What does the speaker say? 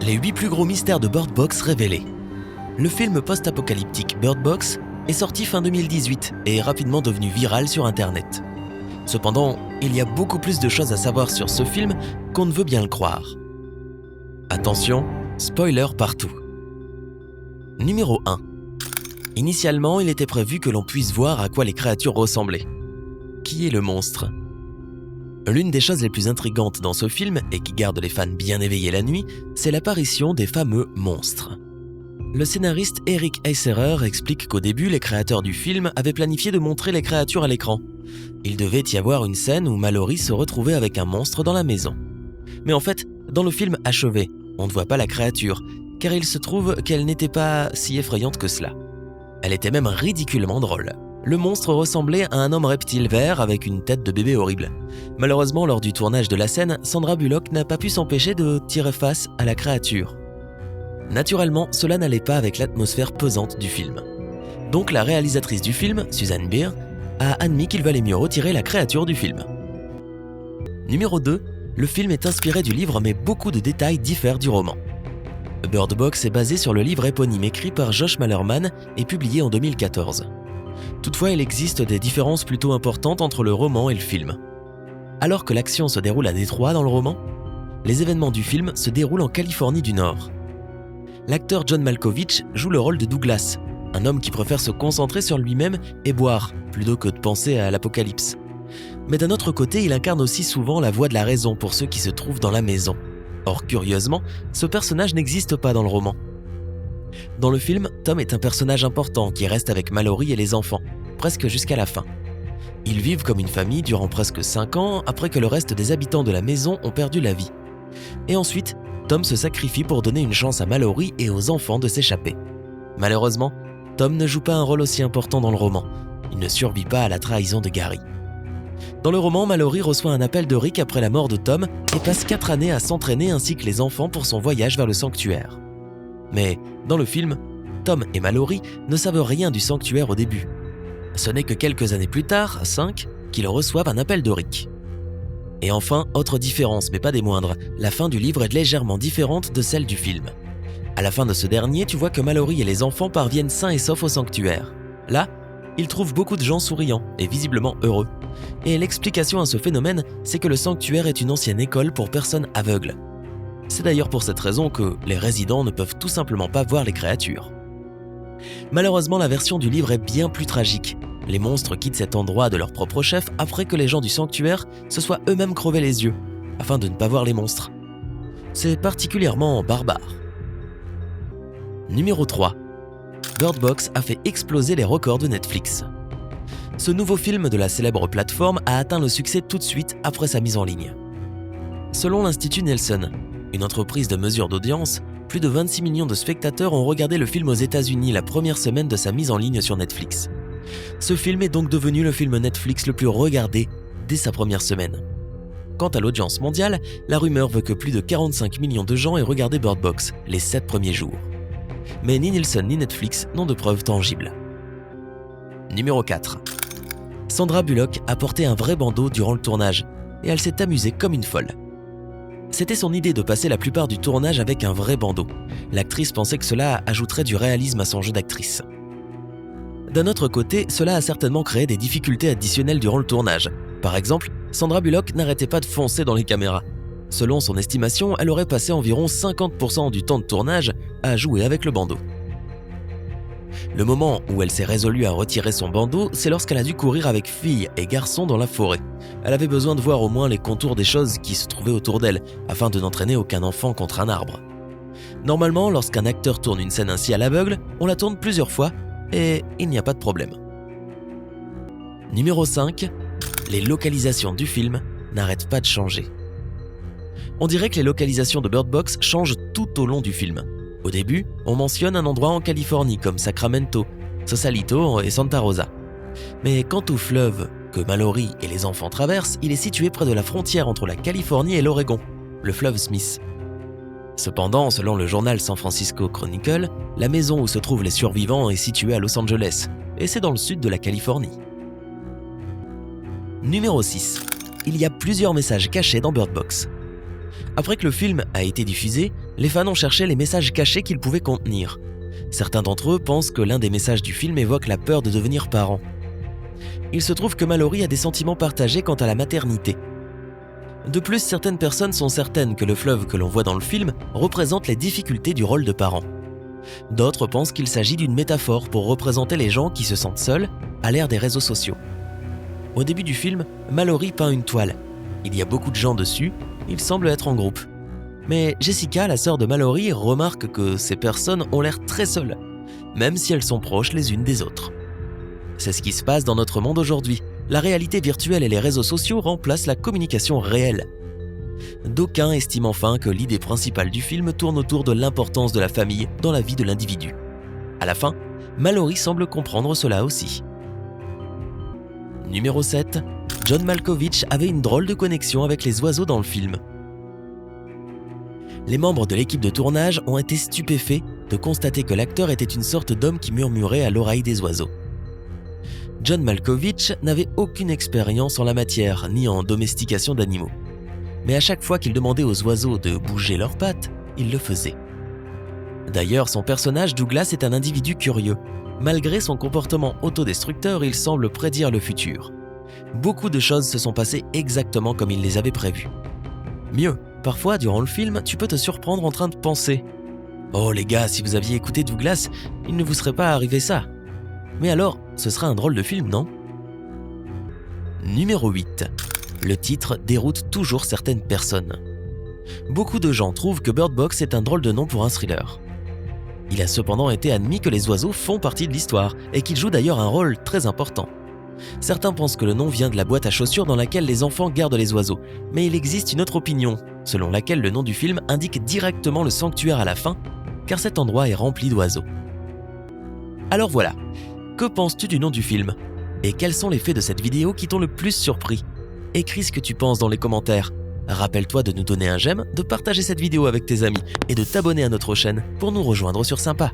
Les 8 plus gros mystères de Bird Box révélés. Le film post-apocalyptique Bird Box est sorti fin 2018 et est rapidement devenu viral sur Internet. Cependant, il y a beaucoup plus de choses à savoir sur ce film qu'on ne veut bien le croire. Attention, spoiler partout. Numéro 1. Initialement, il était prévu que l'on puisse voir à quoi les créatures ressemblaient. Qui est le monstre ? L'une des choses les plus intrigantes dans ce film, et qui garde les fans bien éveillés la nuit, c'est l'apparition des fameux monstres. Le scénariste Eric Heisserer explique qu'au début, les créateurs du film avaient planifié de montrer les créatures à l'écran. Il devait y avoir une scène où Mallory se retrouvait avec un monstre dans la maison. Mais en fait, dans le film achevé, on ne voit pas la créature, car il se trouve qu'elle n'était pas si effrayante que cela. Elle était même ridiculement drôle. Le monstre ressemblait à un homme reptile vert avec une tête de bébé horrible. Malheureusement, lors du tournage de la scène, Sandra Bullock n'a pas pu s'empêcher de tirer face à la créature. Naturellement, cela n'allait pas avec l'atmosphère pesante du film. Donc la réalisatrice du film, Susanne Bier, a admis qu'il valait mieux retirer la créature du film. Numéro 2. Le film est inspiré du livre mais beaucoup de détails diffèrent du roman. Bird Box est basé sur le livre éponyme écrit par Josh Malerman et publié en 2014. Toutefois, il existe des différences plutôt importantes entre le roman et le film. Alors que l'action se déroule à Détroit dans le roman, les événements du film se déroulent en Californie du Nord. L'acteur John Malkovich joue le rôle de Douglas, un homme qui préfère se concentrer sur lui-même et boire, plutôt que de penser à l'apocalypse. Mais d'un autre côté, il incarne aussi souvent la voix de la raison pour ceux qui se trouvent dans la maison. Or, curieusement, ce personnage n'existe pas dans le roman. Dans le film, Tom est un personnage important qui reste avec Mallory et les enfants, presque jusqu'à la fin. Ils vivent comme une famille durant presque 5 ans après que le reste des habitants de la maison ont perdu la vie. Et ensuite, Tom se sacrifie pour donner une chance à Mallory et aux enfants de s'échapper. Malheureusement, Tom ne joue pas un rôle aussi important dans le roman. Il ne survit pas à la trahison de Gary. Dans le roman, Mallory reçoit un appel de Rick après la mort de Tom et passe 4 années à s'entraîner ainsi que les enfants pour son voyage vers le sanctuaire. Mais dans le film, Tom et Mallory ne savent rien du sanctuaire au début. Ce n'est que quelques années plus tard, 5, qu'ils reçoivent un appel de Rick. Et enfin, autre différence, mais pas des moindres, la fin du livre est légèrement différente de celle du film. À la fin de ce dernier, tu vois que Mallory et les enfants parviennent sains et saufs au sanctuaire. Là, ils trouvent beaucoup de gens souriants et visiblement heureux. Et l'explication à ce phénomène, c'est que le sanctuaire est une ancienne école pour personnes aveugles. C'est d'ailleurs pour cette raison que les résidents ne peuvent tout simplement pas voir les créatures. Malheureusement, la version du livre est bien plus tragique. Les monstres quittent cet endroit de leur propre chef après que les gens du sanctuaire se soient eux-mêmes crevés les yeux, afin de ne pas voir les monstres. C'est particulièrement barbare. Numéro 3. Bird Box a fait exploser les records de Netflix. Ce nouveau film de la célèbre plateforme a atteint le succès tout de suite après sa mise en ligne. Selon l'Institut Nielsen, une entreprise de mesure d'audience, plus de 26 millions de spectateurs ont regardé le film aux États-Unis la première semaine de sa mise en ligne sur Netflix. Ce film est donc devenu le film Netflix le plus regardé dès sa première semaine. Quant à l'audience mondiale, la rumeur veut que plus de 45 millions de gens aient regardé Bird Box les 7 premiers jours. Mais ni Nielsen ni Netflix n'ont de preuves tangibles. Numéro 4. Sandra Bullock a porté un vrai bandeau durant le tournage et elle s'est amusée comme une folle. C'était son idée de passer la plupart du tournage avec un vrai bandeau. L'actrice pensait que cela ajouterait du réalisme à son jeu d'actrice. D'un autre côté, cela a certainement créé des difficultés additionnelles durant le tournage. Par exemple, Sandra Bullock n'arrêtait pas de foncer dans les caméras. Selon son estimation, elle aurait passé environ 50% du temps de tournage à jouer avec le bandeau. Le moment où elle s'est résolue à retirer son bandeau, c'est lorsqu'elle a dû courir avec filles et garçons dans la forêt. Elle avait besoin de voir au moins les contours des choses qui se trouvaient autour d'elle, afin de n'entraîner aucun enfant contre un arbre. Normalement, lorsqu'un acteur tourne une scène ainsi à l'aveugle, on la tourne plusieurs fois, et il n'y a pas de problème. Numéro 5. Les localisations du film n'arrêtent pas de changer. On dirait que les localisations de Bird Box changent tout au long du film. Au début, on mentionne un endroit en Californie comme Sacramento, Sausalito et Santa Rosa. Mais quant au fleuve que Mallory et les enfants traversent, il est situé près de la frontière entre la Californie et l'Oregon, le fleuve Smith. Cependant, selon le journal San Francisco Chronicle, la maison où se trouvent les survivants est située à Los Angeles, et c'est dans le sud de la Californie. Numéro 6. Il y a plusieurs messages cachés dans Bird Box. Après que le film a été diffusé, Les fans ont cherché les messages cachés qu'il pouvait contenir. Certains d'entre eux pensent que l'un des messages du film évoque la peur de devenir parent. Il se trouve que Mallory a des sentiments partagés quant à la maternité. De plus, certaines personnes sont certaines que le fleuve que l'on voit dans le film représente les difficultés du rôle de parent. D'autres pensent qu'il s'agit d'une métaphore pour représenter les gens qui se sentent seuls à l'ère des réseaux sociaux. Au début du film, Mallory peint une toile. Il y a beaucoup de gens dessus, ils semblent être en groupe. Mais Jessica, la sœur de Mallory, remarque que ces personnes ont l'air très seules, même si elles sont proches les unes des autres. C'est ce qui se passe dans notre monde aujourd'hui. La réalité virtuelle et les réseaux sociaux remplacent la communication réelle. D'aucuns estiment enfin que l'idée principale du film tourne autour de l'importance de la famille dans la vie de l'individu. À la fin, Mallory semble comprendre cela aussi. Numéro 7. John Malkovich avait une drôle de connexion avec les oiseaux dans le film. Les membres de l'équipe de tournage ont été stupéfaits de constater que l'acteur était une sorte d'homme qui murmurait à l'oreille des oiseaux. John Malkovich n'avait aucune expérience en la matière, ni en domestication d'animaux. Mais à chaque fois qu'il demandait aux oiseaux de bouger leurs pattes, il le faisait. D'ailleurs, son personnage Douglas est un individu curieux. Malgré son comportement autodestructeur, il semble prédire le futur. Beaucoup de choses se sont passées exactement comme il les avait prévues. Mieux, parfois, durant le film, tu peux te surprendre en train de penser « Oh les gars, si vous aviez écouté Douglas, il ne vous serait pas arrivé ça. » Mais alors, ce serait un drôle de film, non ? Numéro 8. Le titre déroute toujours certaines personnes. Beaucoup de gens trouvent que Bird Box est un drôle de nom pour un thriller. Il a cependant été admis que les oiseaux font partie de l'histoire et qu'ils jouent d'ailleurs un rôle très important. Certains pensent que le nom vient de la boîte à chaussures dans laquelle les enfants gardent les oiseaux, mais il existe une autre opinion, selon laquelle le nom du film indique directement le sanctuaire à la fin, car cet endroit est rempli d'oiseaux. Alors voilà, que penses-tu du nom du film ? Et quels sont les faits de cette vidéo qui t'ont le plus surpris ? Écris ce que tu penses dans les commentaires. Rappelle-toi de nous donner un j'aime, de partager cette vidéo avec tes amis et de t'abonner à notre chaîne pour nous rejoindre sur Sympa.